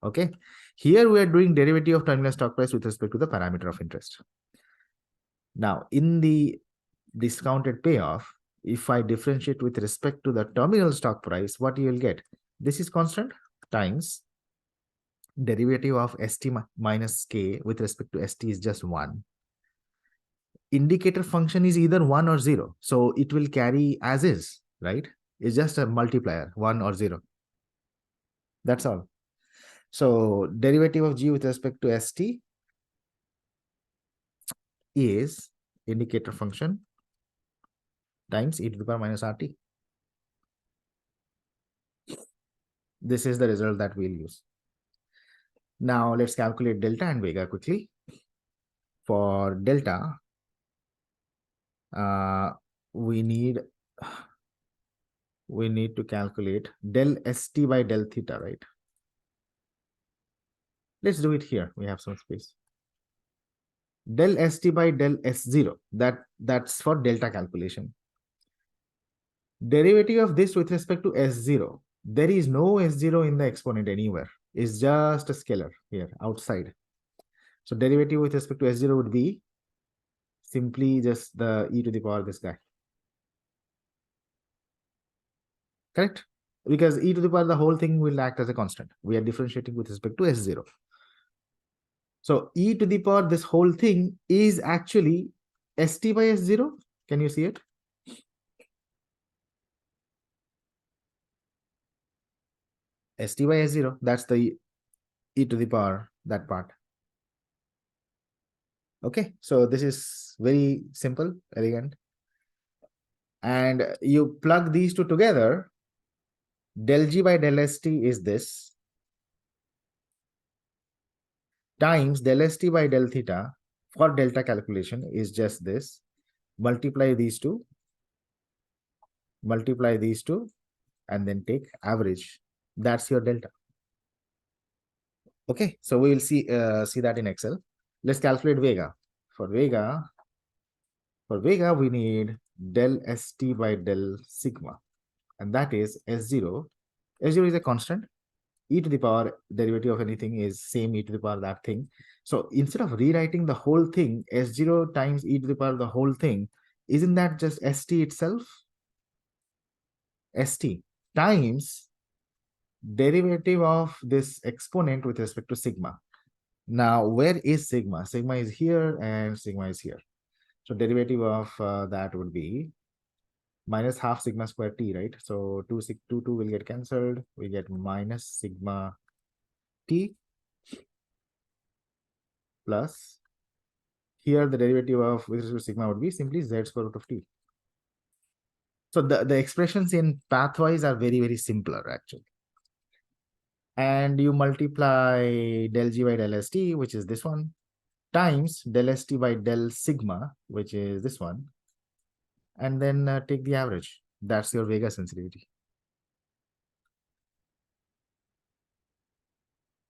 A: Okay, here we are doing derivative of terminal stock price with respect to the parameter of interest. Now, in the discounted payoff, if I differentiate with respect to the terminal stock price, what you will get? This is constant times derivative of ST minus K with respect to ST is just 1. Indicator function is either 1 or 0. So it will carry as is, right? It's just a multiplier, 1 or 0. That's all. So derivative of G with respect to ST is indicator function times e to the power minus RT. This is the result that we'll use. Now let's calculate delta and vega quickly. For delta, we need to calculate del ST by del theta, right? Let's do it here. We have some space. Del ST by del S0, that's for delta calculation. Derivative of this with respect to S0. There is no S0 in the exponent anywhere. It's just a scalar here outside. So derivative with respect to S0 would be simply just the e to the power this guy. Correct? Because e to the power, the whole thing will act as a constant. We are differentiating with respect to S0. So e to the power, this whole thing is actually ST by S0. Can you see it? ST by S0, that's the e to the power, that part. Okay, so this is very simple, elegant. And you plug these two together, del G by del ST is this, times del ST by del theta for delta calculation is just this. Multiply these two, and then take average. That's your delta. Okay, so we will see that in Excel. Let's calculate Vega. For Vega, we need del st by del sigma, and that is S0. S0 is a constant. E to the power derivative of anything is same e to the power that thing. So instead of rewriting the whole thing, S0 times e to the power the whole thing, isn't that just st itself? St times derivative of this exponent with respect to sigma. Now, where is sigma? Sigma is here and sigma is here. So derivative of that would be minus half sigma square t, right? So 2 will get cancelled. We get minus sigma t plus here the derivative of with respect to sigma would be simply z square root of t. So the expressions in pathwise are very, very simpler actually. And you multiply del g by del st, which is this one, times del st by del sigma, which is this one, and then take the average. That's your Vega sensitivity.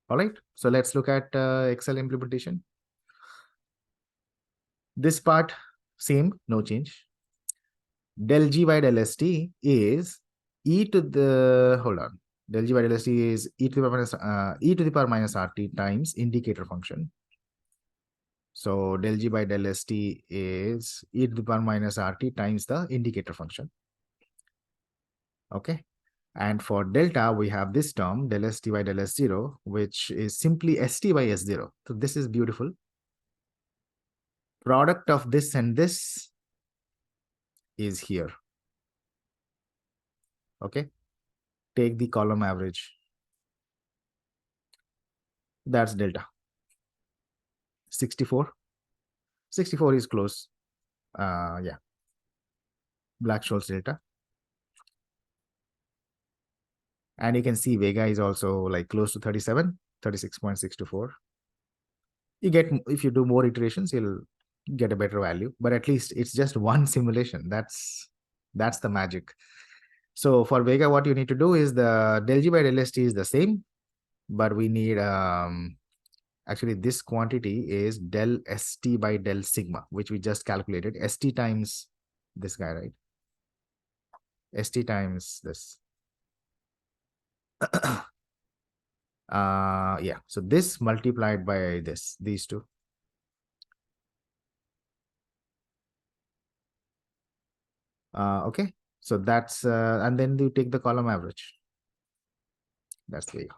A: All right, so let's look at Excel implementation. This part, same, no change. Del g by del st is e to the, hold on, del g by del st is e to the power minus rt times indicator function. So del g by del st is e to the power minus rt times the indicator function. Okay. And for delta, we have this term, del st by del s0, which is simply st by s0. So this is beautiful. Product of this and this is here. Okay. Take the column average. That's delta. 64. 64 is close. Yeah. Black-Scholes delta. And you can see Vega is also like close to 37, 36.624. You get, if you do more iterations, you'll get a better value, but at least it's just one simulation. That's the magic. So for Vega, what you need to do is the del G by del ST is the same, but we need, actually this quantity is del ST by del sigma, which we just calculated. ST times this guy, right? ST times this. Yeah, so this multiplied by this, these two. Okay, so that's, and then you take the column average. That's the way.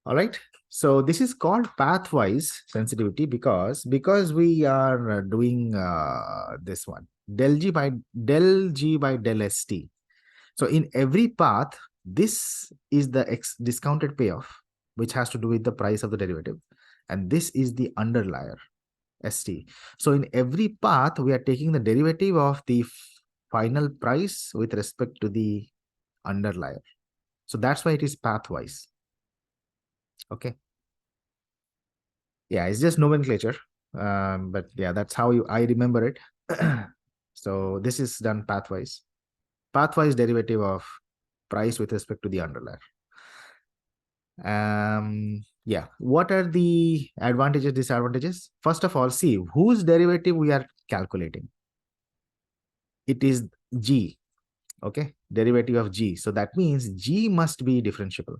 A: All right. So this is called pathwise sensitivity because we are doing this one del g by del st. So in every path, this is the discounted payoff, which has to do with the price of the derivative, and this is the underlier st. So in every path, we are taking the derivative of the final price with respect to the underlier. So that's why it is pathwise. Okay. Yeah, it's just nomenclature. But yeah, that's how I remember it. So this is done pathwise. Pathwise derivative of price with respect to the underlier. Yeah, what are the advantages, disadvantages? First of all, see whose derivative we are calculating. It is G. Okay, derivative of G. So that means G must be differentiable.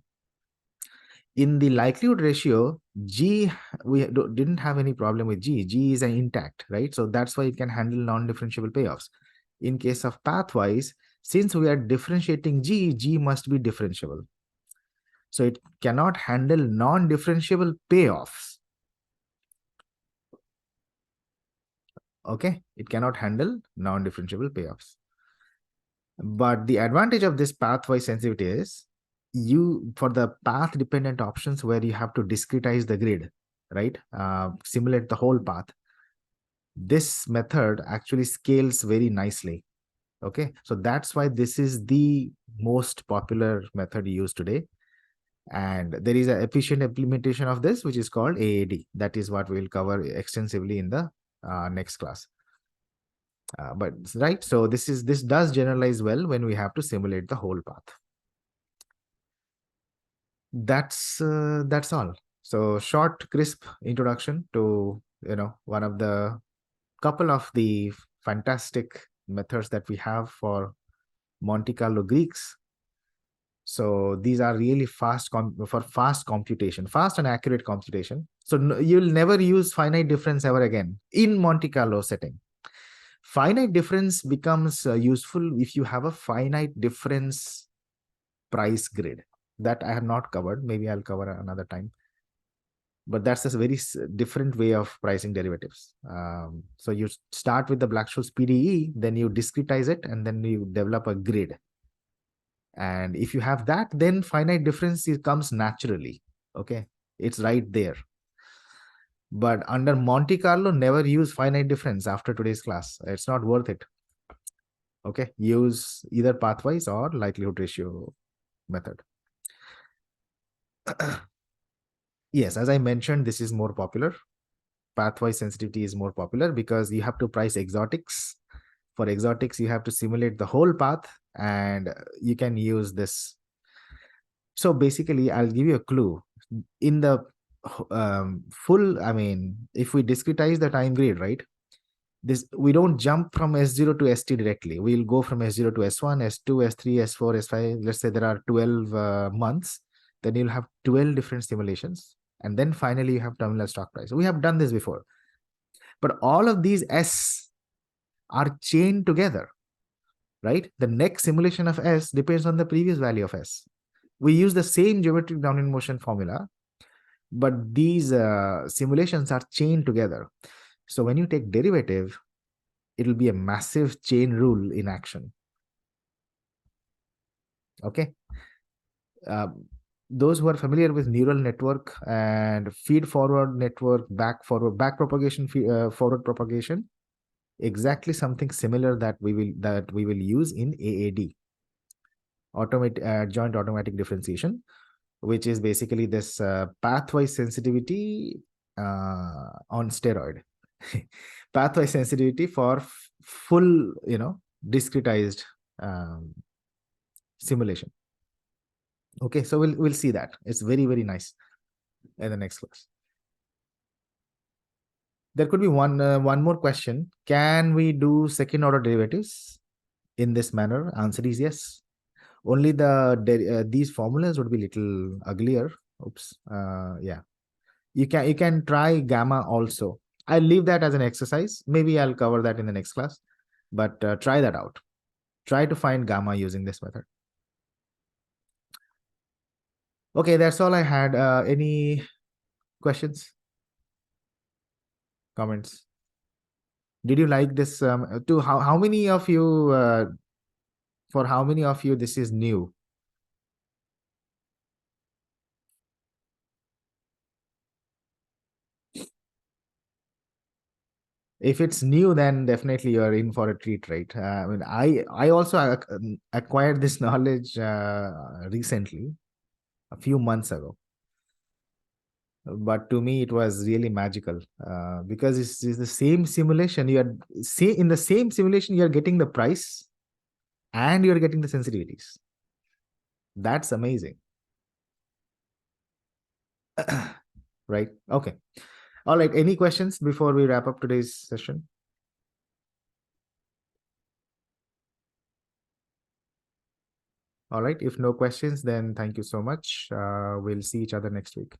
A: In the likelihood ratio, G, we didn't have any problem with G. G is an intact, right? So that's why it can handle non-differentiable payoffs. In case of pathwise, since we are differentiating G, G must be differentiable. So it cannot handle non-differentiable payoffs. Okay, it cannot handle non-differentiable payoffs. But the advantage of this pathwise sensitivity is for the path dependent options where you have to discretize the grid, right? Simulate the whole path. This method actually scales very nicely. Okay, so that's why this is the most popular method used today. And there is an efficient implementation of this, which is called AAD. That is what we will cover extensively in the next class. But right, so this does generalize well when we have to simulate the whole path. That's all. So short, crisp introduction to one of the couple of the fantastic methods that we have for Monte Carlo Greeks. So these are really for fast computation, fast and accurate computation. So you'll never use finite difference ever again in Monte Carlo setting. Finite difference becomes useful if you have a finite difference price grid. That I have not covered. Maybe I'll cover another time. But that's a very different way of pricing derivatives. So you start with the Black-Scholes PDE, then you discretize it, and then you develop a grid. And if you have that, then finite difference comes naturally. Okay, it's right there. But under Monte Carlo, never use finite difference after today's class. It's not worth it. Okay, use either pathwise or likelihood ratio method. Yes, as I mentioned, this is more popular. Pathwise sensitivity is more popular because you have to price exotics. For exotics, you have to simulate the whole path, and you can use this. So basically, I'll give you a clue. In the full, I mean, if we discretize the time grid, right? This we don't jump from S0 to ST directly. We'll go from S0 to S1, S2, S3, S4, S5. Let's say there are 12 months. Then you'll have 12 different simulations. And then finally, you have terminal stock price. We have done this before. But all of these S are chained together, right? The next simulation of S depends on the previous value of S. We use the same geometric downward motion formula, but these simulations are chained together. So when you take derivative, it'll be a massive chain rule in action. Okay. Those who are familiar with neural network and feed forward network, back propagation, forward propagation, exactly something similar that we will use in AAD, joint automatic differentiation, which is basically this pathwise sensitivity on steroid. Pathwise sensitivity for full, discretized simulation. Okay, so we'll see that. It's very, very nice in the next class. There could be one more question. Can we do second order derivatives in this manner? Answer is yes. Only these formulas would be little uglier. Oops. Yeah. You can try gamma also. I'll leave that as an exercise. Maybe I'll cover that in the next class. But try that out. Try to find gamma using this method. Okay, that's all I had. Any questions? Comments? Did you like this? To how many of you? For how many of you this is new? If it's new, then definitely you are in for a treat, right? I mean, I also acquired this knowledge recently, a few months ago. But to me, it was really magical because it's the same simulation. In the same simulation, you are getting the price and you are getting the sensitivities. That's amazing. Right? Okay. All right. Any questions before we wrap up today's session? All right. If no questions, then thank you so much. We'll see each other next week.